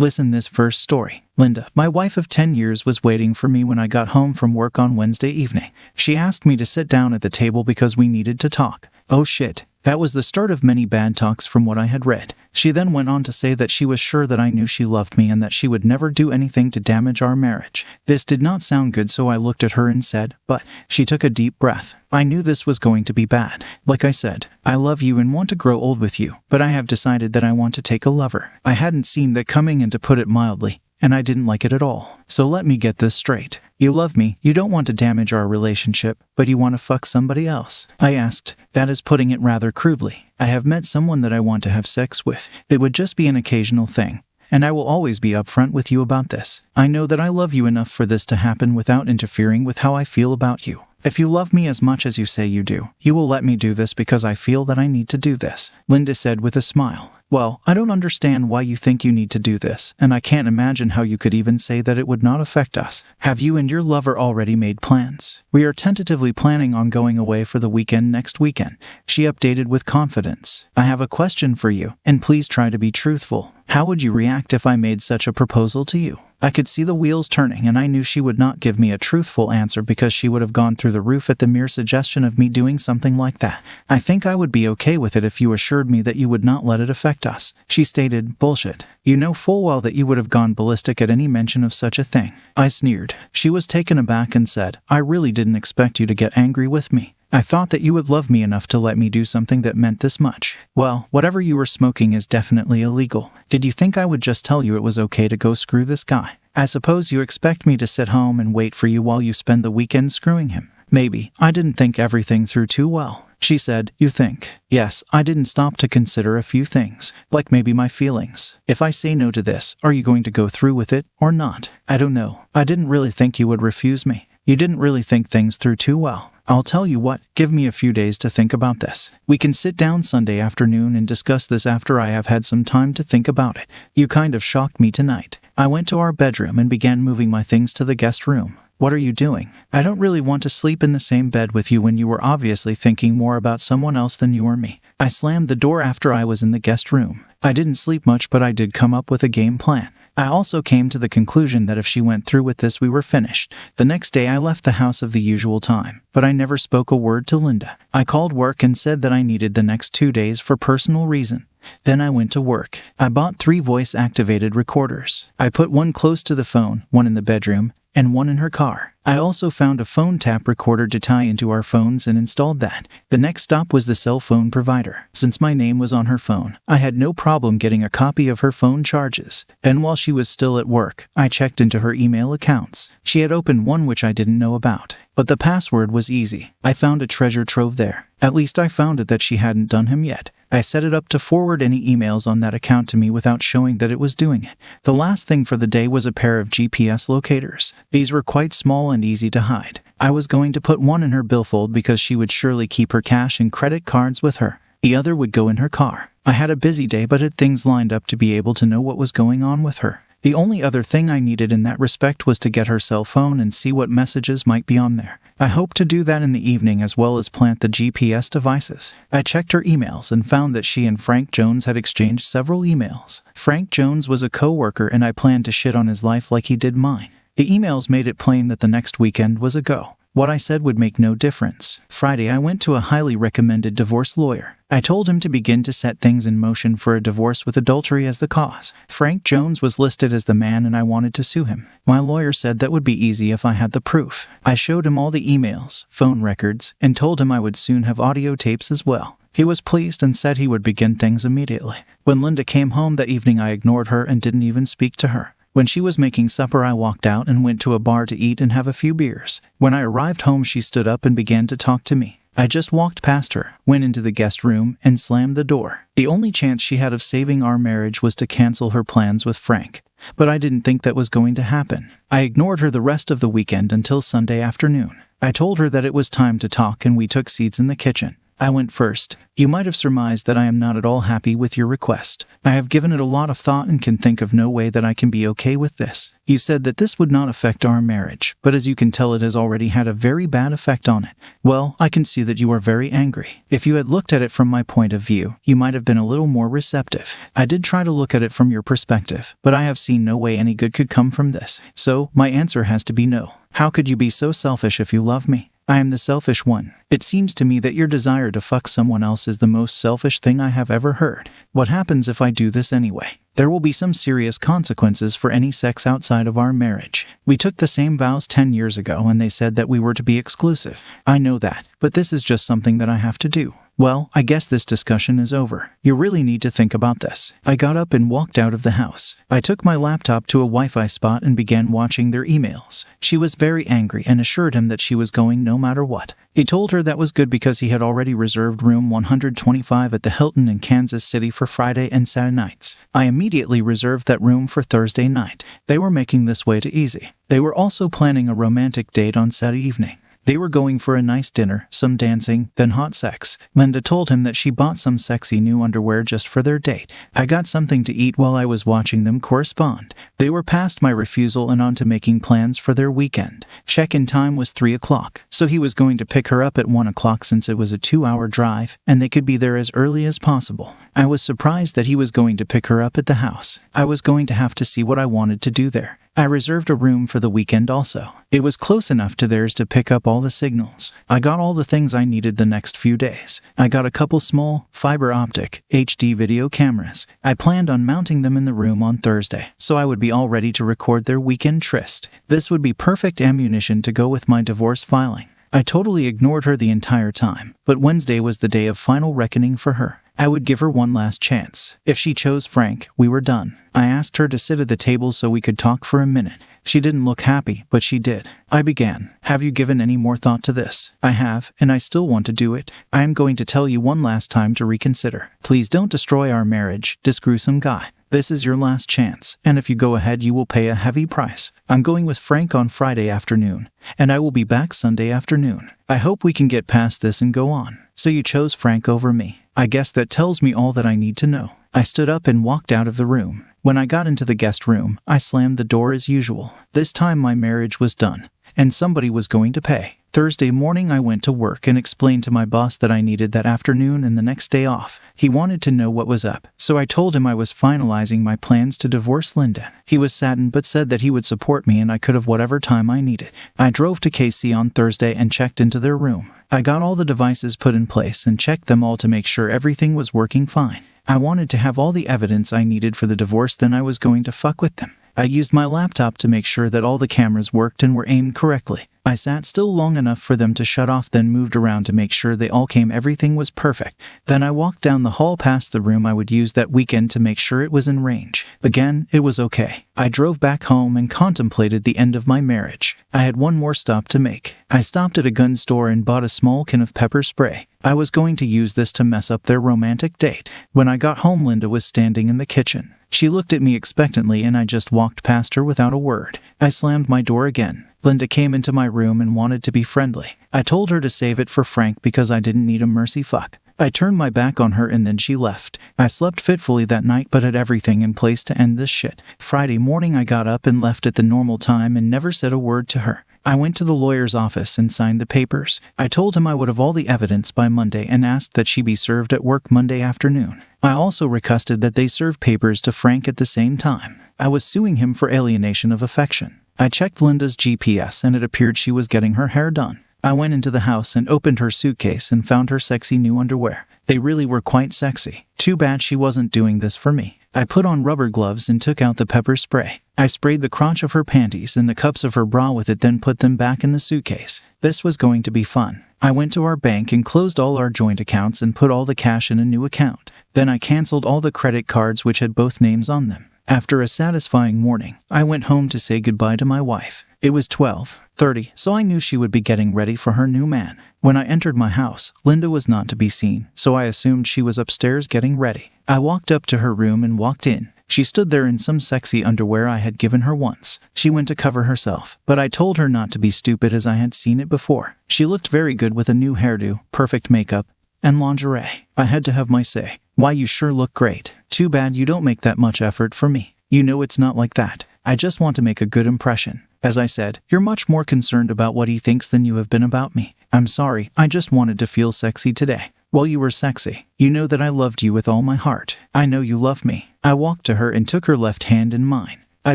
Listen this first story. Linda, my wife of 10 years, was waiting for me when I got home from work on Wednesday evening. She asked me to sit down at the table because we needed to talk. Oh shit. That was the start of many bad talks from what I had read. She then went on to say that she was sure that I knew she loved me and that she would never do anything to damage our marriage. This did not sound good, so I looked at her and said, "But." She took a deep breath. I knew this was going to be bad. Like I said, I love you and want to grow old with you, but I have decided that I want to take a lover. I hadn't seen that coming, and to put it mildly, and I didn't like it at all. So let me get this straight. You love me, you don't want to damage our relationship, but you want to fuck somebody else. I asked. That is putting it rather crudely. I have met someone that I want to have sex with. It would just be an occasional thing, and I will always be upfront with you about this. I know that I love you enough for this to happen without interfering with how I feel about you. If you love me as much as you say you do, you will let me do this because I feel that I need to do this, Linda said with a smile. Well, I don't understand why you think you need to do this, and I can't imagine how you could even say that it would not affect us. Have you and your lover already made plans? We are tentatively planning on going away for the weekend next weekend, she updated with confidence. I have a question for you, and please try to be truthful. How would you react if I made such a proposal to you? I could see the wheels turning, and I knew she would not give me a truthful answer because she would have gone through the roof at the mere suggestion of me doing something like that. I think I would be okay with it if you assured me that you would not let it affect us, she stated. Bullshit. You know full well that you would have gone ballistic at any mention of such a thing. I sneered. She was taken aback and said, I really didn't expect you to get angry with me. I thought that you would love me enough to let me do something that meant this much. Well, whatever you were smoking is definitely illegal. Did you think I would just tell you it was okay to go screw this guy? I suppose you expect me to sit home and wait for you while you spend the weekend screwing him. Maybe. I didn't think everything through too well, she said. You think? Yes, I didn't stop to consider a few things, like maybe my feelings. If I say no to this, are you going to go through with it or not? I don't know. I didn't really think you would refuse me. You didn't really think things through too well. I'll tell you what, give me a few days to think about this. We can sit down Sunday afternoon and discuss this after I have had some time to think about it. You kind of shocked me tonight. I went to our bedroom and began moving my things to the guest room. What are you doing? I don't really want to sleep in the same bed with you when you were obviously thinking more about someone else than you or me. I slammed the door after I was in the guest room. I didn't sleep much, but I did come up with a game plan. I also came to the conclusion that if she went through with this, we were finished. The next day I left the house of the usual time, but I never spoke a word to Linda. I called work and said that I needed the next 2 days for personal reason. Then I went to work. I bought 3 voice-activated recorders. I put one close to the phone, one in the bedroom, and one in her car. I also found a phone tap recorder to tie into our phones and installed that. The next stop was the cell phone provider. Since my name was on her phone, I had no problem getting a copy of her phone charges. Then while she was still at work, I checked into her email accounts. She had opened one which I didn't know about, but the password was easy. I found a treasure trove there. At least I found it that she hadn't done him yet. I set it up to forward any emails on that account to me without showing that it was doing it. The last thing for the day was a pair of GPS locators. These were quite small and easy to hide. I was going to put one in her billfold because she would surely keep her cash and credit cards with her. The other would go in her car. I had a busy day but had things lined up to be able to know what was going on with her. The only other thing I needed in that respect was to get her cell phone and see what messages might be on there. I hoped to do that in the evening as well as plant the GPS devices. I checked her emails and found that she and Frank Jones had exchanged several emails. Frank Jones was a co-worker and I planned to shit on his life like he did mine. The emails made it plain that the next weekend was a go. What I said would make no difference. Friday, I went to a highly recommended divorce lawyer. I told him to begin to set things in motion for a divorce with adultery as the cause. Frank Jones was listed as the man and I wanted to sue him. My lawyer said that would be easy if I had the proof. I showed him all the emails, phone records, and told him I would soon have audio tapes as well. He was pleased and said he would begin things immediately. When Linda came home that evening, I ignored her and didn't even speak to her. When she was making supper, I walked out and went to a bar to eat and have a few beers. When I arrived home, she stood up and began to talk to me. I just walked past her, went into the guest room, and slammed the door. The only chance she had of saving our marriage was to cancel her plans with Frank. But I didn't think that was going to happen. I ignored her the rest of the weekend until Sunday afternoon. I told her that it was time to talk and we took seats in the kitchen. I went first. You might have surmised that I am not at all happy with your request. I have given it a lot of thought and can think of no way that I can be okay with this. You said that this would not affect our marriage, but as you can tell it has already had a very bad effect on it. Well, I can see that you are very angry. If you had looked at it from my point of view, you might have been a little more receptive. I did try to look at it from your perspective, but I have seen no way any good could come from this. So, my answer has to be no. How could you be so selfish if you love me? I am the selfish one. It seems to me that your desire to fuck someone else is the most selfish thing I have ever heard. What happens if I do this anyway? There will be some serious consequences for any sex outside of our marriage. We took the same vows 10 years ago and they said that we were to be exclusive. I know that, but this is just something that I have to do. Well, I guess this discussion is over. You really need to think about this. I got up and walked out of the house. I took my laptop to a Wi-Fi spot and began watching their emails. She was very angry and assured him that she was going no matter what. He told her that was good because he had already reserved room 125 at the Hilton in Kansas City for Friday and Saturday nights. I immediately reserved that room for Thursday night. They were making this way too easy. They were also planning a romantic date on Saturday evening. They were going for a nice dinner, some dancing, then hot sex. Linda told him that she bought some sexy new underwear just for their date. I got something to eat while I was watching them correspond. They were past my refusal and on to making plans for their weekend. Check-in time was 3 o'clock, so he was going to pick her up at 1 o'clock since it was a 2-hour drive, and they could be there as early as possible. I was surprised that he was going to pick her up at the house. I was going to have to see what I wanted to do there. I reserved a room for the weekend also. It was close enough to theirs to pick up all the signals. I got all the things I needed the next few days. I got a couple small, fiber optic, HD video cameras. I planned on mounting them in the room on Thursday, so I would be all ready to record their weekend tryst. This would be perfect ammunition to go with my divorce filing. I totally ignored her the entire time, but Wednesday was the day of final reckoning for her. I would give her one last chance. If she chose Frank, we were done. I asked her to sit at the table so we could talk for a minute. She didn't look happy, but she did. I began. Have you given any more thought to this? I have, and I still want to do it. I am going to tell you one last time to reconsider. Please don't destroy our marriage, this gruesome guy. This is your last chance, and if you go ahead you will pay a heavy price. I'm going with Frank on Friday afternoon, and I will be back Sunday afternoon. I hope we can get past this and go on. So you chose Frank over me. I guess that tells me all that I need to know. I stood up and walked out of the room. When I got into the guest room, I slammed the door as usual. This time my marriage was done, and somebody was going to pay. Thursday morning I went to work and explained to my boss that I needed that afternoon and the next day off. He wanted to know what was up, so I told him I was finalizing my plans to divorce Linda. He was saddened but said that he would support me and I could have whatever time I needed. I drove to KC on Thursday and checked into their room. I got all the devices put in place and checked them all to make sure everything was working fine. I wanted to have all the evidence I needed for the divorce, then I was going to fuck with them. I used my laptop to make sure that all the cameras worked and were aimed correctly. I sat still long enough for them to shut off, then moved around to make sure they all came. Everything was perfect. Then I walked down the hall past the room I would use that weekend to make sure it was in range. Again, it was okay. I drove back home and contemplated the end of my marriage. I had one more stop to make. I stopped at a gun store and bought a small can of pepper spray. I was going to use this to mess up their romantic date. When I got home, Linda was standing in the kitchen. She looked at me expectantly and I just walked past her without a word. I slammed my door again. Linda came into my room and wanted to be friendly. I told her to save it for Frank because I didn't need a mercy fuck. I turned my back on her and then she left. I slept fitfully that night but had everything in place to end this shit. Friday morning I got up and left at the normal time and never said a word to her. I went to the lawyer's office and signed the papers. I told him I would have all the evidence by Monday and asked that she be served at work Monday afternoon. I also requested that they serve papers to Frank at the same time. I was suing him for alienation of affection. I checked Linda's GPS and it appeared she was getting her hair done. I went into the house and opened her suitcase and found her sexy new underwear. They really were quite sexy. Too bad she wasn't doing this for me. I put on rubber gloves and took out the pepper spray. I sprayed the crotch of her panties and the cups of her bra with it, then put them back in the suitcase. This was going to be fun. I went to our bank and closed all our joint accounts and put all the cash in a new account. Then I canceled all the credit cards which had both names on them. After a satisfying morning, I went home to say goodbye to my wife. It was 12:30, so I knew she would be getting ready for her new man. When I entered my house, Linda was not to be seen, so I assumed she was upstairs getting ready. I walked up to her room and walked in. She stood there in some sexy underwear I had given her once. She went to cover herself, but I told her not to be stupid as I had seen it before. She looked very good with a new hairdo, perfect makeup, and lingerie. I had to have my say. Why, you sure look great. Too bad you don't make that much effort for me. You know it's not like that. I just want to make a good impression. As I said, you're much more concerned about what he thinks than you have been about me. I'm sorry, I just wanted to feel sexy today. Well, you were sexy. You know that I loved you with all my heart. I know you love me. I walked to her and took her left hand in mine. I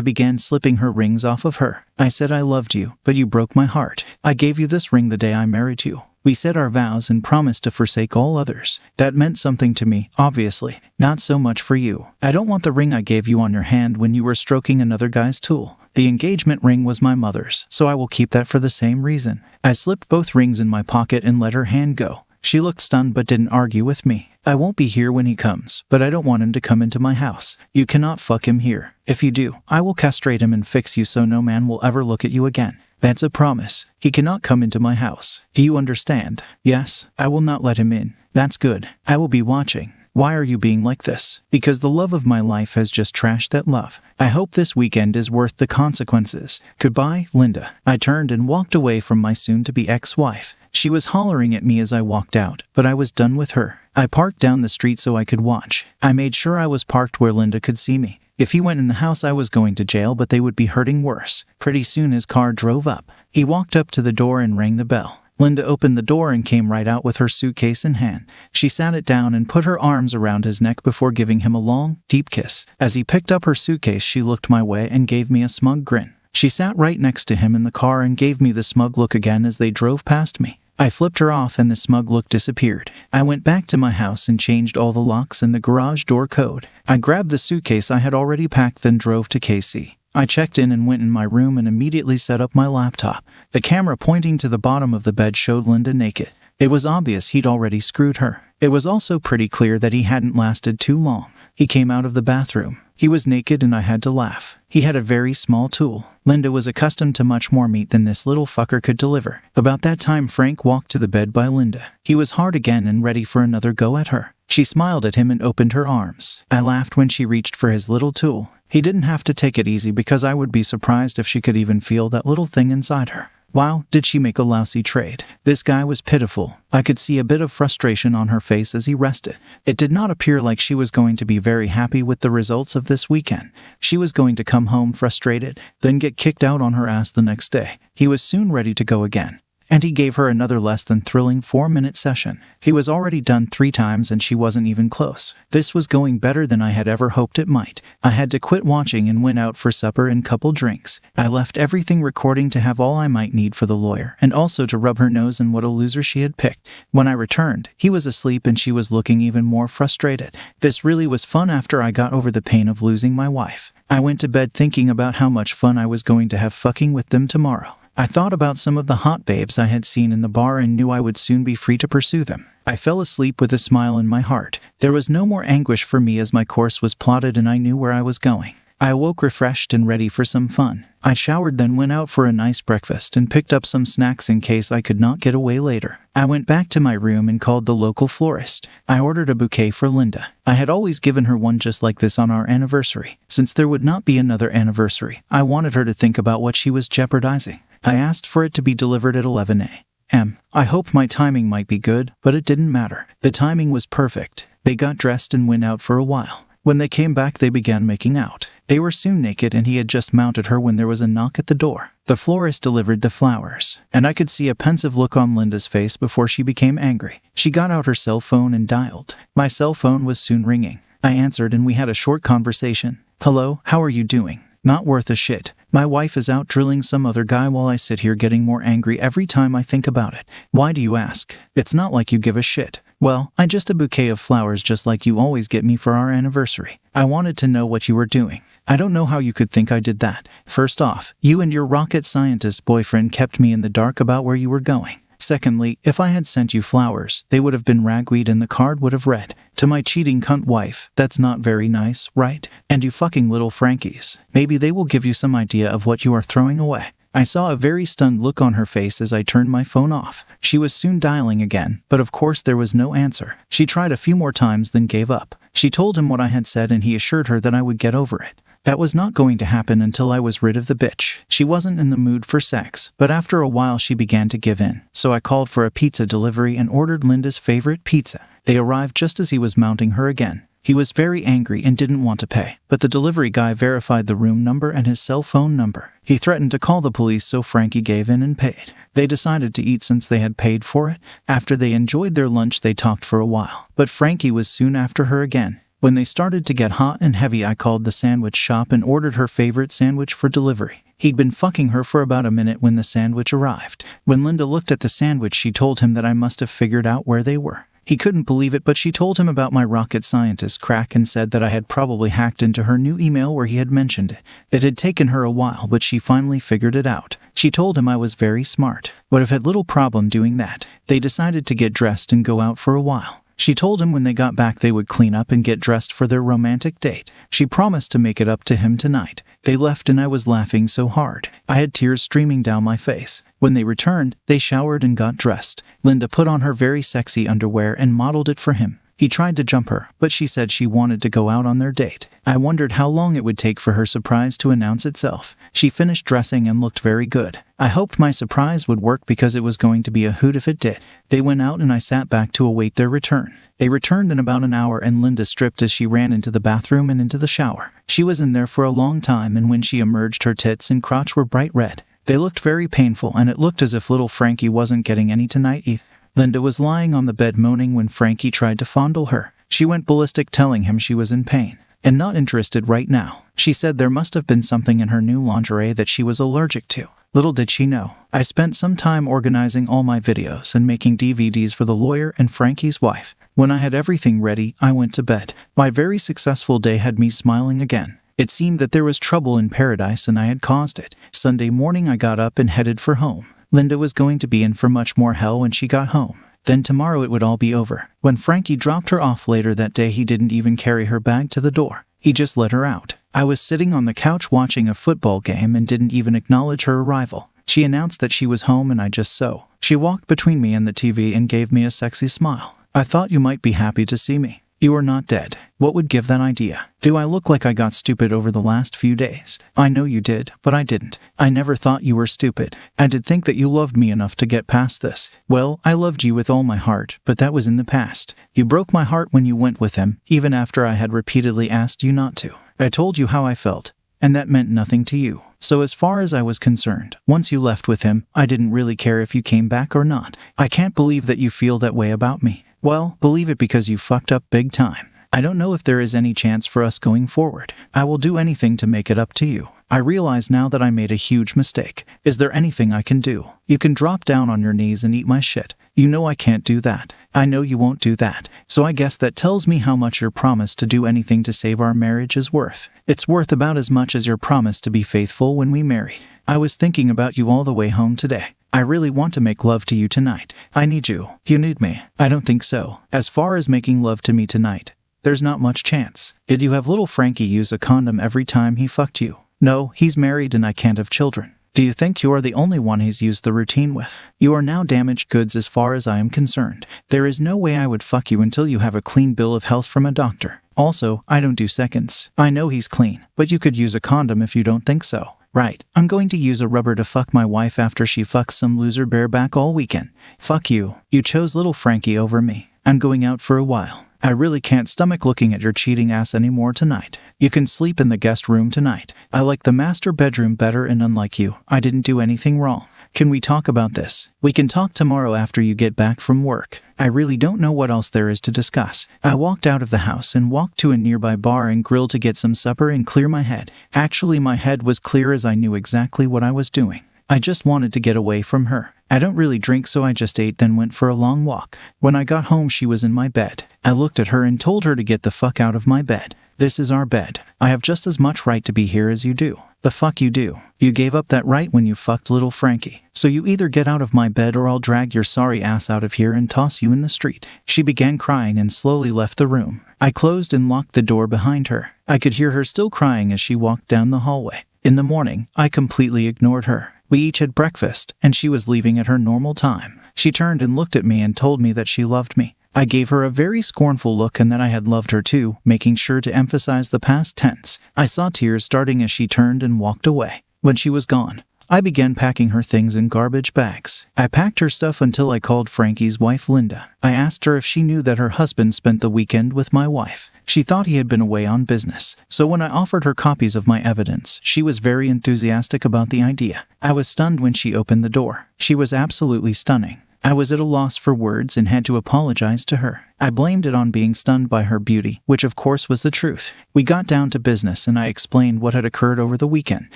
began slipping her rings off of her. I said I loved you, but you broke my heart. I gave you this ring the day I married you. We said our vows and promised to forsake all others. That meant something to me, obviously. Not so much for you. I don't want the ring I gave you on your hand when you were stroking another guy's tool. The engagement ring was my mother's, so I will keep that for the same reason. I slipped both rings in my pocket and let her hand go. She looked stunned but didn't argue with me. I won't be here when he comes, but I don't want him to come into my house. You cannot fuck him here. If you do, I will castrate him and fix you so no man will ever look at you again. That's a promise. He cannot come into my house. Do you understand? Yes, I will not let him in. That's good. I will be watching. Why are you being like this? Because the love of my life has just trashed that love. I hope this weekend is worth the consequences. Goodbye, Linda. I turned and walked away from my soon-to-be ex-wife. She was hollering at me as I walked out, but I was done with her. I parked down the street so I could watch. I made sure I was parked where Linda could see me. If he went in the house, I was going to jail, but they would be hurting worse. Pretty soon his car drove up. He walked up to the door and rang the bell. Linda opened the door and came right out with her suitcase in hand. She sat it down and put her arms around his neck before giving him a long, deep kiss. As he picked up her suitcase, she looked my way and gave me a smug grin. She sat right next to him in the car and gave me the smug look again as they drove past me. I flipped her off and the smug look disappeared. I went back to my house and changed all the locks and the garage door code. I grabbed the suitcase I had already packed, then drove to KC. I checked in and went in my room and immediately set up my laptop. The camera pointing to the bottom of the bed showed Linda naked. It was obvious he'd already screwed her. It was also pretty clear that he hadn't lasted too long. He came out of the bathroom. He was naked and I had to laugh. He had a very small tool. Linda was accustomed to much more meat than this little fucker could deliver. About that time, Frank walked to the bed by Linda. He was hard again and ready for another go at her. She smiled at him and opened her arms. I laughed when she reached for his little tool. He didn't have to take it easy because I would be surprised if she could even feel that little thing inside her. Wow, did she make a lousy trade. This guy was pitiful. I could see a bit of frustration on her face as he rested. It did not appear like she was going to be very happy with the results of this weekend. She was going to come home frustrated, then get kicked out on her ass the next day. He was soon ready to go again. And he gave her another less than thrilling 4-minute session. He was already done 3 times and she wasn't even close. This was going better than I had ever hoped it might. I had to quit watching and went out for supper and couple drinks. I left everything recording to have all I might need for the lawyer, and also to rub her nose in what a loser she had picked. When I returned, he was asleep and she was looking even more frustrated. This really was fun after I got over the pain of losing my wife. I went to bed thinking about how much fun I was going to have fucking with them tomorrow. I thought about some of the hot babes I had seen in the bar and knew I would soon be free to pursue them. I fell asleep with a smile in my heart. There was no more anguish for me as my course was plotted and I knew where I was going. I awoke refreshed and ready for some fun. I showered, then went out for a nice breakfast and picked up some snacks in case I could not get away later. I went back to my room and called the local florist. I ordered a bouquet for Linda. I had always given her one just like this on our anniversary. Since there would not be another anniversary, I wanted her to think about what she was jeopardizing. I asked for it to be delivered at 11 a.m. I hoped my timing might be good, but it didn't matter. The timing was perfect. They got dressed and went out for a while. When they came back, they began making out. They were soon naked and he had just mounted her when there was a knock at the door. The florist delivered the flowers, and I could see a pensive look on Linda's face before she became angry. She got out her cell phone and dialed. My cell phone was soon ringing. I answered and we had a short conversation. Hello, how are you doing? Not worth a shit. My wife is out drilling some other guy while I sit here getting more angry every time I think about it. Why do you ask? It's not like you give a shit. Well, I just a bouquet of flowers just like you always get me for our anniversary. I wanted to know what you were doing. I don't know how you could think I did that. First off, you and your rocket scientist boyfriend kept me in the dark about where you were going. Secondly, if I had sent you flowers, they would have been ragweed and the card would have read, "To my cheating cunt wife." That's not very nice, right? And you fucking little Frankies. Maybe they will give you some idea of what you are throwing away. I saw a very stunned look on her face as I turned my phone off. She was soon dialing again, but of course there was no answer. She tried a few more times then gave up. She told him what I had said and he assured her that I would get over it. That was not going to happen until I was rid of the bitch. She wasn't in the mood for sex, but after a while she began to give in. So I called for a pizza delivery and ordered Linda's favorite pizza. They arrived just as he was mounting her again. He was very angry and didn't want to pay, but the delivery guy verified the room number and his cell phone number. He threatened to call the police, so Frankie gave in and paid. They decided to eat since they had paid for it. After they enjoyed their lunch, they talked for a while, but Frankie was soon after her again. When they started to get hot and heavy, I called the sandwich shop and ordered her favorite sandwich for delivery. He'd been fucking her for about a minute when the sandwich arrived. When Linda looked at the sandwich, she told him that I must have figured out where they were. He couldn't believe it, but she told him about my rocket scientist crack and said that I had probably hacked into her new email where he had mentioned it. It had taken her a while, but she finally figured it out. She told him I was very smart, would have had little problem doing that. They decided to get dressed and go out for a while. She told him when they got back they would clean up and get dressed for their romantic date. She promised to make it up to him tonight. They left and I was laughing so hard. I had tears streaming down my face. When they returned, they showered and got dressed. Linda put on her very sexy underwear and modeled it for him. He tried to jump her, but she said she wanted to go out on their date. I wondered how long it would take for her surprise to announce itself. She finished dressing and looked very good. I hoped my surprise would work because it was going to be a hoot if it did. They went out and I sat back to await their return. They returned in about an hour and Linda stripped as she ran into the bathroom and into the shower. She was in there for a long time, and when she emerged, her tits and crotch were bright red. They looked very painful, and it looked as if little Frankie wasn't getting any tonight either. Linda was lying on the bed moaning when Frankie tried to fondle her. She went ballistic, telling him she was in pain and not interested right now. She said there must have been something in her new lingerie that she was allergic to. Little did she know, I spent some time organizing all my videos and making DVDs for the lawyer and Frankie's wife. When I had everything ready, I went to bed. My very successful day had me smiling again. It seemed that there was trouble in paradise and I had caused it. Sunday morning I got up and headed for home. Linda was going to be in for much more hell when she got home. Then tomorrow it would all be over. When Frankie dropped her off later that day, he didn't even carry her bag to the door. He just let her out. I was sitting on the couch watching a football game and didn't even acknowledge her arrival. She announced that she was home and I just so. She walked between me and the TV and gave me a sexy smile. I thought you might be happy to see me. You are not dead. What would give that idea? Do I look like I got stupid over the last few days? I know you did, but I didn't. I never thought you were stupid. I did think that you loved me enough to get past this. Well, I loved you with all my heart, but that was in the past. You broke my heart when you went with him, even after I had repeatedly asked you not to. I told you how I felt, and that meant nothing to you. So as far as I was concerned, once you left with him, I didn't really care if you came back or not. I can't believe that you feel that way about me. Well, believe it, because you fucked up big time. I don't know if there is any chance for us going forward. I will do anything to make it up to you. I realize now that I made a huge mistake. Is there anything I can do? You can drop down on your knees and eat my shit. You know I can't do that. I know you won't do that. So I guess that tells me how much your promise to do anything to save our marriage is worth. It's worth about as much as your promise to be faithful when we marry. I was thinking about you all the way home today. I really want to make love to you tonight. I need you. You need me. I don't think so. As far as making love to me tonight, there's not much chance. Did you have little Frankie use a condom every time he fucked you? No, he's married and I can't have children. Do you think you are the only one he's used the routine with? You are now damaged goods as far as I am concerned. There is no way I would fuck you until you have a clean bill of health from a doctor. Also, I don't do seconds. I know he's clean, but you could use a condom if you don't think so. Right, I'm going to use a rubber to fuck my wife after she fucks some loser bareback all weekend. Fuck you. You chose little Frankie over me. I'm going out for a while. I really can't stomach looking at your cheating ass anymore tonight. You can sleep in the guest room tonight. I like the master bedroom better, and unlike you, I didn't do anything wrong. Can we talk about this? We can talk tomorrow after you get back from work. I really don't know what else there is to discuss. I walked out of the house and walked to a nearby bar and grill to get some supper and clear my head. Actually, my head was clear as I knew exactly what I was doing. I just wanted to get away from her. I don't really drink, so I just ate, then went for a long walk. When I got home, she was in my bed. I looked at her and told her to get the fuck out of my bed. This is our bed. I have just as much right to be here as you do. The fuck you do. You gave up that right when you fucked little Frankie. So you either get out of my bed or I'll drag your sorry ass out of here and toss you in the street. She began crying and slowly left the room. I closed and locked the door behind her. I could hear her still crying as she walked down the hallway. In the morning, I completely ignored her. We each had breakfast, and she was leaving at her normal time. She turned and looked at me and told me that she loved me. I gave her a very scornful look and that I had loved her too, making sure to emphasize the past tense. I saw tears starting as she turned and walked away. When she was gone, I began packing her things in garbage bags. I packed her stuff until I called Frankie's wife Linda. I asked her if she knew that her husband spent the weekend with my wife. She thought he had been away on business, so when I offered her copies of my evidence, she was very enthusiastic about the idea. I was stunned when she opened the door. She was absolutely stunning. I was at a loss for words and had to apologize to her. I blamed it on being stunned by her beauty, which of course was the truth. We got down to business and I explained what had occurred over the weekend.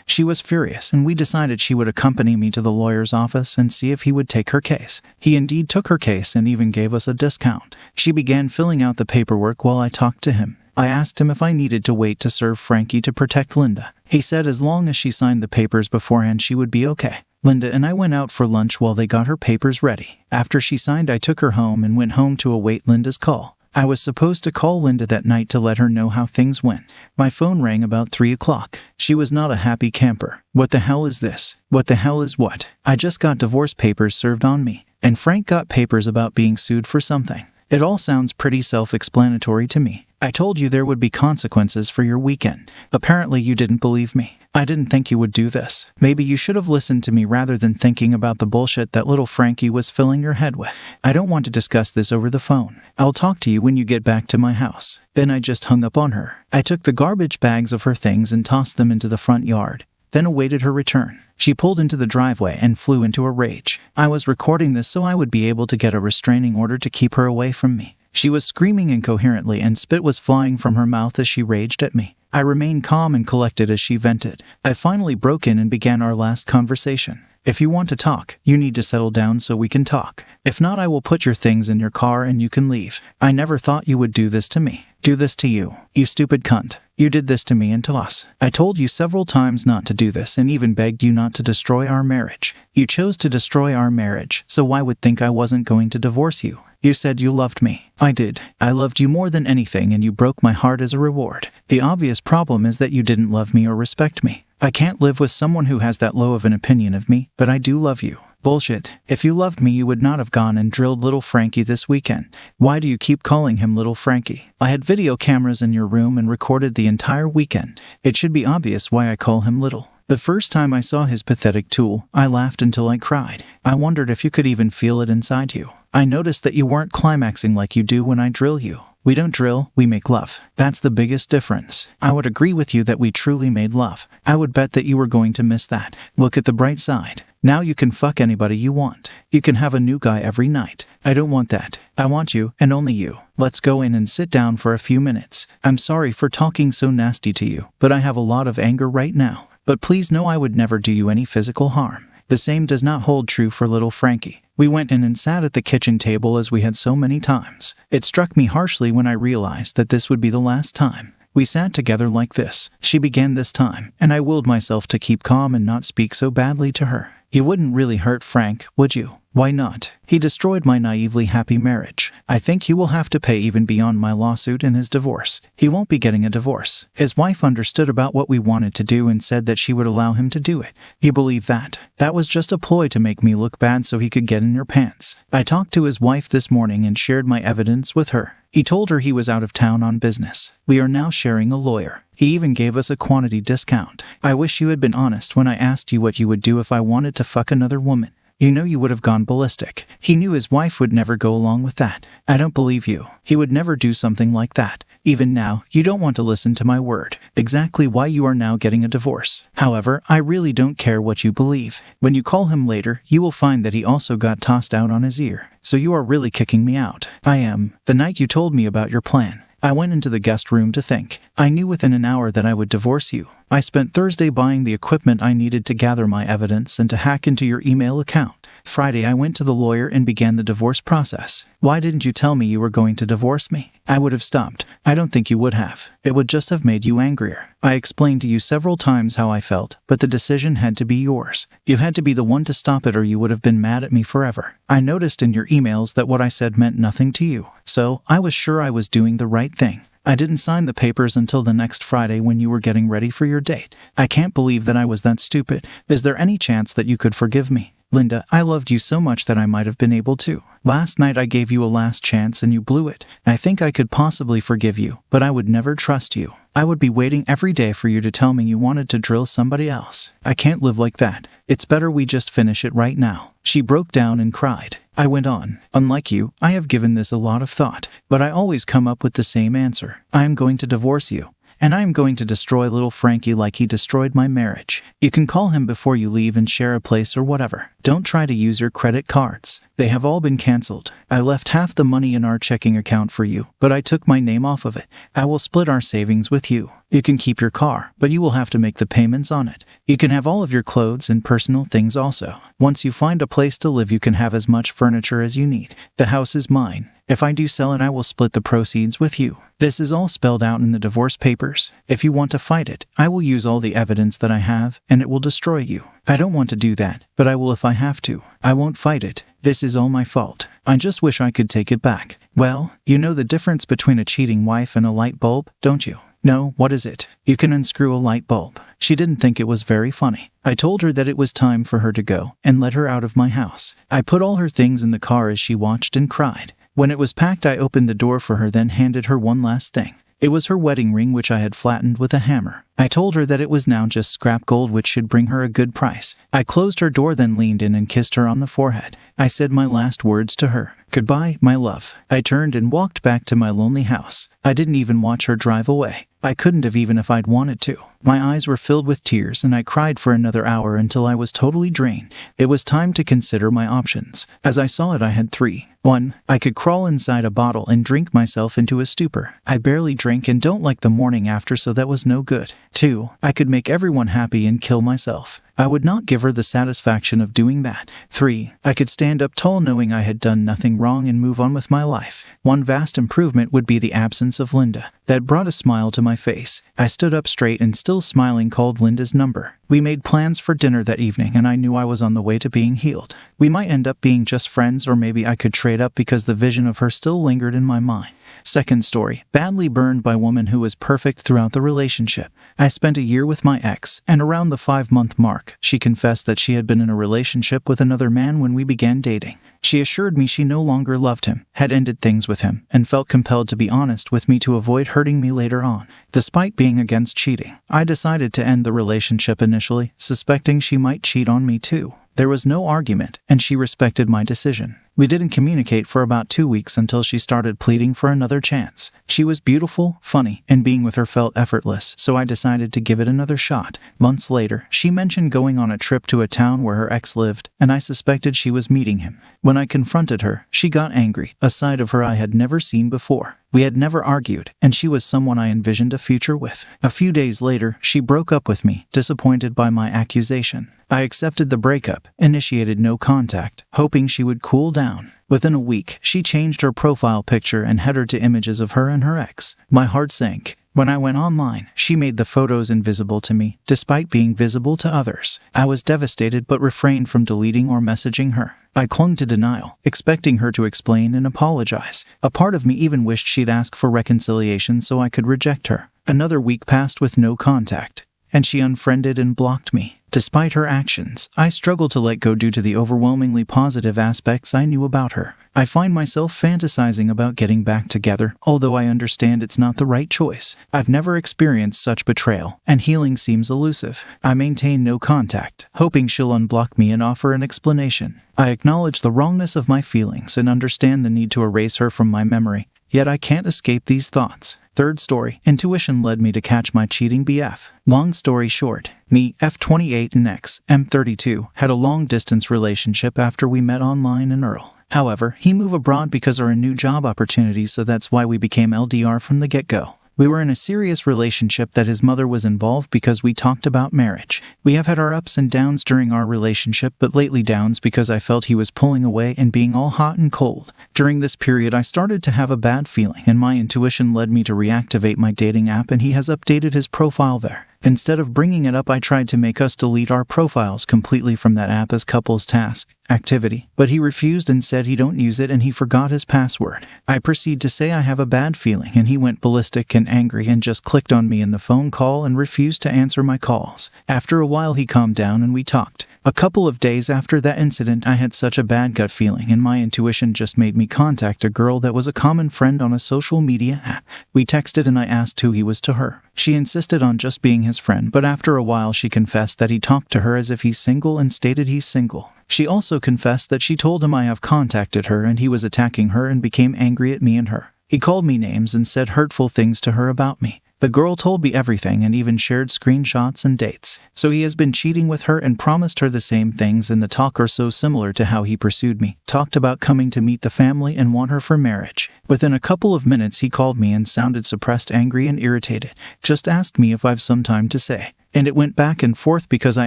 She was furious and we decided she would accompany me to the lawyer's office and see if he would take her case. He indeed took her case and even gave us a discount. She began filling out the paperwork while I talked to him. I asked him if I needed to wait to serve Frankie to protect Linda. He said as long as she signed the papers beforehand she would be okay. Linda and I went out for lunch while they got her papers ready. After she signed, I took her home and went home to await Linda's call. I was supposed to call Linda that night to let her know how things went. My phone rang about 3 o'clock. She was not a happy camper. What the hell is this? What the hell is what? I just got divorce papers served on me, and Frank got papers about being sued for something. It all sounds pretty self-explanatory to me. I told you there would be consequences for your weekend. Apparently you didn't believe me. I didn't think you would do this. Maybe you should have listened to me rather than thinking about the bullshit that little Frankie was filling your head with. I don't want to discuss this over the phone. I'll talk to you when you get back to my house. Then I just hung up on her. I took the garbage bags of her things and tossed them into the front yard, then awaited her return. She pulled into the driveway and flew into a rage. I was recording this so I would be able to get a restraining order to keep her away from me. She was screaming incoherently and spit was flying from her mouth as she raged at me. I remained calm and collected as she vented. I finally broke in and began our last conversation. If you want to talk, you need to settle down so we can talk. If not, I will put your things in your car and you can leave. I never thought you would do this to me. Do this to you. You stupid cunt. You did this to me and to us. I told you several times not to do this and even begged you not to destroy our marriage. You chose to destroy our marriage, so why would think I wasn't going to divorce you? You said you loved me. I did. I loved you more than anything and you broke my heart as a reward. The obvious problem is that you didn't love me or respect me. I can't live with someone who has that low of an opinion of me, but I do love you. Bullshit. If you loved me, you would not have gone and drilled little Frankie this weekend. Why do you keep calling him little Frankie? I had video cameras in your room and recorded the entire weekend. It should be obvious why I call him little. The first time I saw his pathetic tool, I laughed until I cried. I wondered if you could even feel it inside you. I noticed that you weren't climaxing like you do when I drill you. We don't drill, we make love. That's the biggest difference. I would agree with you that we truly made love. I would bet that you were going to miss that. Look at the bright side. Now you can fuck anybody you want. You can have a new guy every night. I don't want that. I want you, and only you. Let's go in and sit down for a few minutes. I'm sorry for talking so nasty to you, but I have a lot of anger right now. But please know I would never do you any physical harm. The same does not hold true for little Frankie. We went in and sat at the kitchen table as we had so many times. It struck me harshly when I realized that this would be the last time we sat together like this. She began this time, and I willed myself to keep calm and not speak so badly to her. You wouldn't really hurt Frank, would you? Why not? He destroyed my naively happy marriage. I think he will have to pay even beyond my lawsuit and his divorce. He won't be getting a divorce. His wife understood about what we wanted to do and said that she would allow him to do it. He believed that. That was just a ploy to make me look bad so he could get in your pants. I talked to his wife this morning and shared my evidence with her. He told her he was out of town on business. We are now sharing a lawyer. He even gave us a quantity discount. I wish you had been honest when I asked you what you would do if I wanted to fuck another woman. You know you would have gone ballistic. He knew his wife would never go along with that. I don't believe you. He would never do something like that. Even now, you don't want to listen to my word. Exactly why you are now getting a divorce. However, I really don't care what you believe. When you call him later, you will find that he also got tossed out on his ear. So you are really kicking me out. I am. The night you told me about your plan, I went into the guest room to think. I knew within an hour that I would divorce you. I spent Thursday buying the equipment I needed to gather my evidence and to hack into your email account. Friday, I went to the lawyer and began the divorce process. Why didn't you tell me you were going to divorce me? I would have stopped. I don't think you would have. It would just have made you angrier. I explained to you several times how I felt, but the decision had to be yours. You had to be the one to stop it or you would have been mad at me forever. I noticed in your emails that what I said meant nothing to you. So, I was sure I was doing the right thing. I didn't sign the papers until the next Friday when you were getting ready for your date. I can't believe that I was that stupid. Is there any chance that you could forgive me? Linda, I loved you so much that I might have been able to. Last night I gave you a last chance and you blew it. I think I could possibly forgive you, but I would never trust you. I would be waiting every day for you to tell me you wanted to drill somebody else. I can't live like that. It's better we just finish it right now." She broke down and cried. I went on. "Unlike you, I have given this a lot of thought, but I always come up with the same answer. I am going to divorce you. And I am going to destroy little Frankie like he destroyed my marriage. You can call him before you leave and share a place or whatever. Don't try to use your credit cards. They have all been canceled. I left half the money in our checking account for you, but I took my name off of it. I will split our savings with you. You can keep your car, but you will have to make the payments on it. You can have all of your clothes and personal things also. Once you find a place to live, you can have as much furniture as you need. The house is mine. If I do sell it, I will split the proceeds with you. This is all spelled out in the divorce papers. If you want to fight it, I will use all the evidence that I have, and it will destroy you. I don't want to do that, but I will if I have to. I won't fight it. This is all my fault. I just wish I could take it back." Well, you know the difference between a cheating wife and a light bulb, don't you? "No, what is it?" "You can unscrew a light bulb." She didn't think it was very funny. I told her that it was time for her to go, and let her out of my house. I put all her things in the car as she watched and cried. When it was packed, I opened the door for her, then handed her one last thing. It was her wedding ring, which I had flattened with a hammer. I told her that it was now just scrap gold, which should bring her a good price. I closed her door, then leaned in and kissed her on the forehead. I said my last words to her. "Goodbye, my love." I turned and walked back to my lonely house. I didn't even watch her drive away. I couldn't have, even if I'd wanted to. My eyes were filled with tears, and I cried for another hour until I was totally drained. It was time to consider my options. As I saw it, I had three. 1. I could crawl inside a bottle and drink myself into a stupor. I barely drink and don't like the morning after, so that was no good. 2. I could make everyone happy and kill myself. I would not give her the satisfaction of doing that. 3. I could stand up tall knowing I had done nothing wrong and move on with my life. One vast improvement would be the absence of Linda. That brought a smile to my face. I stood up straight and, still smiling, called Linda's number. We made plans for dinner that evening, and I knew I was on the way to being healed. We might end up being just friends, or maybe I could trade up because the vision of her still lingered in my mind. Second story, badly burned by a woman who was perfect throughout the relationship. I spent a year with my ex, and around the 5-month mark, she confessed that she had been in a relationship with another man when we began dating. She assured me she no longer loved him, had ended things with him, and felt compelled to be honest with me to avoid hurting me later on. Despite being against cheating, I decided to end the relationship initially, suspecting she might cheat on me too. There was no argument, and she respected my decision. We didn't communicate for about 2 weeks until she started pleading for another chance. She was beautiful, funny, and being with her felt effortless, so I decided to give it another shot. Months later, she mentioned going on a trip to a town where her ex lived, and I suspected she was meeting him. When I confronted her, she got angry, a side of her I had never seen before. We had never argued, and she was someone I envisioned a future with. A few days later, she broke up with me, disappointed by my accusation. I accepted the breakup, initiated no contact, hoping she would cool down. Within a week, she changed her profile picture and header to images of her and her ex. My heart sank. When I went online, she made the photos invisible to me, despite being visible to others. I was devastated but refrained from deleting or messaging her. I clung to denial, expecting her to explain and apologize. A part of me even wished she'd ask for reconciliation so I could reject her. Another week passed with no contact, and she unfriended and blocked me. Despite her actions, I struggled to let go due to the overwhelmingly positive aspects I knew about her. I find myself fantasizing about getting back together, although I understand it's not the right choice. I've never experienced such betrayal, and healing seems elusive. I maintain no contact, hoping she'll unblock me and offer an explanation. I acknowledge the wrongness of my feelings and understand the need to erase her from my memory, yet I can't escape these thoughts. Third story, intuition led me to catch my cheating BF. Long story short, me, F28 and ex, M32, had a long-distance relationship after we met online in Earl. However, he moved abroad because of a new job opportunity, so that's why we became LDR from the get-go. We were in a serious relationship that his mother was involved because we talked about marriage. We have had our ups and downs during our relationship, but lately downs because I felt he was pulling away and being all hot and cold. During this period, I started to have a bad feeling, and my intuition led me to reactivate my dating app, and he has updated his profile there. Instead of bringing it up, I tried to make us delete our profiles completely from that app as couples task activity, but he refused and said he don't use it and he forgot his password. I proceed to say I have a bad feeling, and he went ballistic and angry and just clicked on me in the phone call and refused to answer my calls. After a while, he calmed down and we talked. A couple of days after that incident, I had such a bad gut feeling, and my intuition just made me contact a girl that was a common friend on a social media app. We texted and I asked who he was to her. She insisted on just being his friend, but after a while she confessed that he talked to her as if he's single and stated he's single. She also confessed that she told him I have contacted her and he was attacking her and became angry at me and her. He called me names and said hurtful things to her about me. The girl told me everything and even shared screenshots and dates. So he has been cheating with her and promised her the same things, and the talk are so similar to how he pursued me. Talked about coming to meet the family and want her for marriage. Within a couple of minutes he called me and sounded suppressed, angry and irritated. Just asked me if I've some time to say. And it went back and forth because I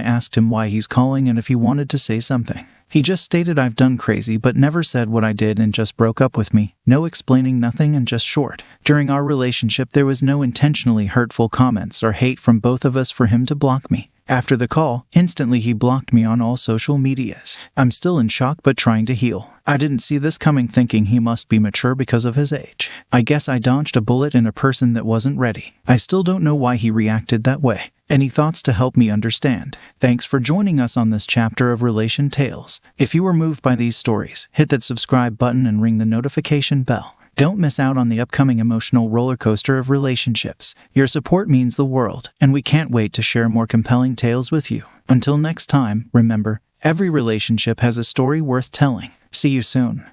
asked him why he's calling and if he wanted to say something. He just stated I've done crazy but never said what I did and just broke up with me. No explaining, nothing, and just short. During our relationship there was no intentionally hurtful comments or hate from both of us for him to block me. After the call, instantly he blocked me on all social medias. I'm still in shock but trying to heal. I didn't see this coming, thinking he must be mature because of his age. I guess I dodged a bullet in a person that wasn't ready. I still don't know why he reacted that way. Any thoughts to help me understand? Thanks for joining us on this chapter of Relation Tales. If you were moved by these stories, hit that subscribe button and ring the notification bell. Don't miss out on the upcoming emotional roller coaster of relationships. Your support means the world, and we can't wait to share more compelling tales with you. Until next time, remember, every relationship has a story worth telling. See you soon.